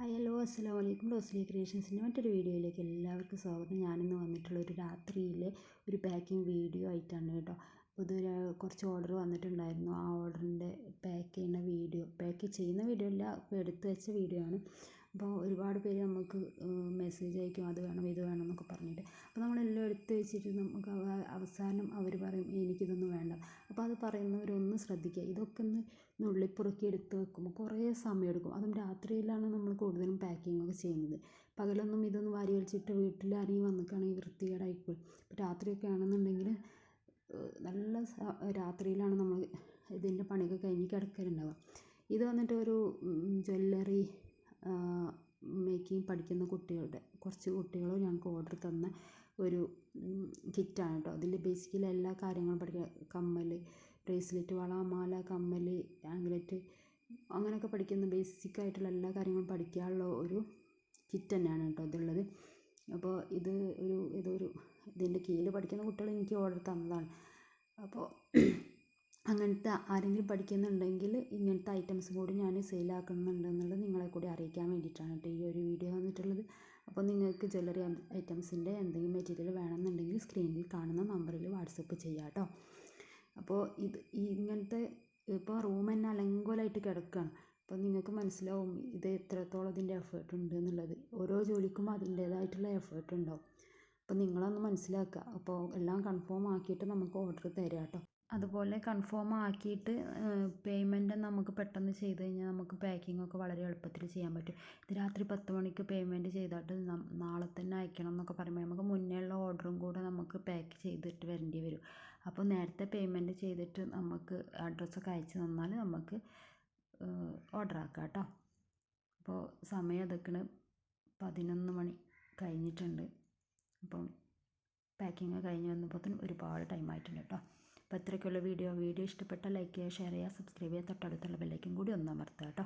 Hello അസ്സലാമു അലൈക്കും. റോസ്ലി ക്രിയേഷൻസിൻ്റെ മറ്റൊരു വീഡിയോയിലേക്ക് എല്ലാവർക്കും സ്വാഗതം. ഞാനിന്ന് വന്നിട്ടുള്ള ഒരു രാത്രിയിലെ ഒരു പാക്കിംഗ് വീഡിയോ ആയിട്ടാണ് കേട്ടോ. അപ്പോൾ ഇതൊരു കുറച്ച് ഓർഡർ വന്നിട്ടുണ്ടായിരുന്നു. ആ ഓർഡറിൻ്റെ പാക്ക് ചെയ്യുന്ന വീഡിയോ അല്ല, എടുത്ത് വെച്ച വീഡിയോ ആണ്. അപ്പോൾ ഒരുപാട് പേര് നമുക്ക് മെസ്സേജ് അയക്കും, അത് വേണം ഇത് വേണം എന്നൊക്കെ പറഞ്ഞിട്ട്. അപ്പോൾ നമ്മളെല്ലാം എടുത്ത് വെച്ചിട്ട് നമുക്ക് അവസാനം അവർ പറയും എനിക്കിതൊന്നും വേണ്ട. അപ്പോൾ അത് പറയുന്നവരൊന്ന് ശ്രദ്ധിക്കുക. ഇതൊക്കെ ഒന്ന് നുള്ളിപ്പുറുക്കി എടുത്ത് വെക്കുമ്പോൾ കുറേ സമയമെടുക്കും. അതും രാത്രിയിലാണ് നമ്മൾ കൂടുതലും പാക്കിംഗ് ഒക്കെ ചെയ്യുന്നത്. പകലൊന്നും ഇതൊന്ന് വാരി വലിച്ചിട്ട് വീട്ടിൽ ആരെങ്കിലും വന്നിട്ടാണെങ്കിൽ വൃത്തികേടായിപ്പോയി. ഇപ്പോൾ രാത്രിയൊക്കെ ആണെന്നുണ്ടെങ്കിൽ നല്ല രാത്രിയിലാണ് നമ്മൾ ഇതിൻ്റെ പണിയൊക്കെ കഴിഞ്ഞ് കിടക്കലുണ്ടാവുക. ഇത് വന്നിട്ട് ഒരു ജ്വല്ലറി മേക്കിംഗ് പഠിക്കുന്ന കുറച്ച് കുട്ടികൾ ഞങ്ങൾക്ക് ഓർഡർ തന്ന ഒരു കിറ്റാണ് കേട്ടോ. അതിൽ ബേസിക്കലി എല്ലാ കാര്യങ്ങളും പഠിക്കുക. കമ്മൽ, ബ്രേസ്ലെറ്റ്, വള, മാല, കമ്മൽ, ആംഗ്ലറ്റ്, അങ്ങനെയൊക്കെ പഠിക്കുന്ന ബേസിക്കായിട്ടുള്ള എല്ലാ കാര്യങ്ങളും പഠിക്കാനുള്ള ഒരു കിറ്റ് തന്നെയാണ് കേട്ടോ ഇതുള്ളത്. അപ്പോൾ ഇതിൻ്റെ കീഴിൽ പഠിക്കുന്ന കുട്ടികൾ എനിക്ക് ഓർഡർ തന്നതാണ്. അപ്പോൾ അങ്ങനത്തെ ആരെങ്കിലും പഠിക്കുന്നുണ്ടെങ്കിൽ ഇങ്ങനത്തെ ഐറ്റംസ് കൂടി ഞാൻ സെയിലാക്കുന്നുണ്ട് എന്നുള്ളത് നിങ്ങളെ കൂടി അറിയിക്കാൻ വേണ്ടിയിട്ടാണ് കേട്ടോ ഈ ഒരു വീഡിയോ വന്നിട്ടുള്ളത്. അപ്പോൾ നിങ്ങൾക്ക് ജ്വല്ലറി ഐറ്റംസിൻ്റെ എന്തെങ്കിലും മെറ്റീരിയൽ വേണമെന്നുണ്ടെങ്കിൽ സ്ക്രീനിൽ കാണുന്ന നമ്പറിൽ വാട്സപ്പ് ചെയ്യാം കേട്ടോ. അപ്പോൾ ഇങ്ങനത്തെ ഇപ്പോൾ റൂം തന്നെ അലങ്കോലമായിട്ട് കിടക്കുകയാണ്. അപ്പോൾ നിങ്ങൾക്ക് മനസ്സിലാവും ഇത് എത്രത്തോളം ഇതിൻ്റെ എഫേർട്ട് ഉണ്ട് എന്നുള്ളത്. ഓരോ ജോലിക്കും അതിൻ്റേതായിട്ടുള്ള എഫേർട്ട് ഉണ്ടാവും. അപ്പോൾ നിങ്ങളൊന്ന് മനസ്സിലാക്കുക. അപ്പോൾ എല്ലാം കൺഫേം ആക്കിയിട്ട് നമുക്ക് ഓർഡർ തരാം കേട്ടോ. അതുപോലെ കൺഫേം ആക്കിയിട്ട് പേയ്മെൻറ്റ് നമുക്ക് പെട്ടെന്ന് ചെയ്ത് കഴിഞ്ഞാൽ നമുക്ക് പാക്കിംഗ് ഒക്കെ വളരെ എളുപ്പത്തിൽ ചെയ്യാൻ പറ്റും. ഇത് രാത്രി 10 മണിക്ക് പേയ്മെൻറ്റ് ചെയ്തിട്ട് നാളെ തന്നെ അയക്കണം എന്നൊക്കെ പറയുമ്പോൾ നമുക്ക് മുന്നേ ഉള്ള ഓർഡറും കൂടെ നമുക്ക് പാക്ക് ചെയ്തിട്ട് വരേണ്ടി വരും. അപ്പോൾ നേരത്തെ പേയ്മെൻറ്റ് ചെയ്തിട്ട് നമുക്ക് അഡ്രസ്സൊക്കെ അയച്ച് തന്നാൽ നമുക്ക് ഓർഡർ ആക്കാം കേട്ടോ. അപ്പോൾ സമയം എടുക്കണ 11 മണി കഴിഞ്ഞിട്ടുണ്ട്. അപ്പം പാക്കിങ് കഴിഞ്ഞ് വന്നപ്പോൾ ഒരുപാട് ടൈം ആയിട്ടുണ്ട് കേട്ടോ. അപ്പോൾ ഇത്രയ്ക്കുള്ള വീഡിയോ ഇഷ്ടപ്പെട്ടാൽ ലൈക്ക് ചെയ്യുക, ഷെയർ ചെയ്യുക, സബ്സ്ക്രൈബ് ചെയ്യുക, തൊട്ടടുത്തുള്ള ബെല്ലൈക്കൻ കൂടി ഒന്ന് അമർത്തുക കേട്ടോ.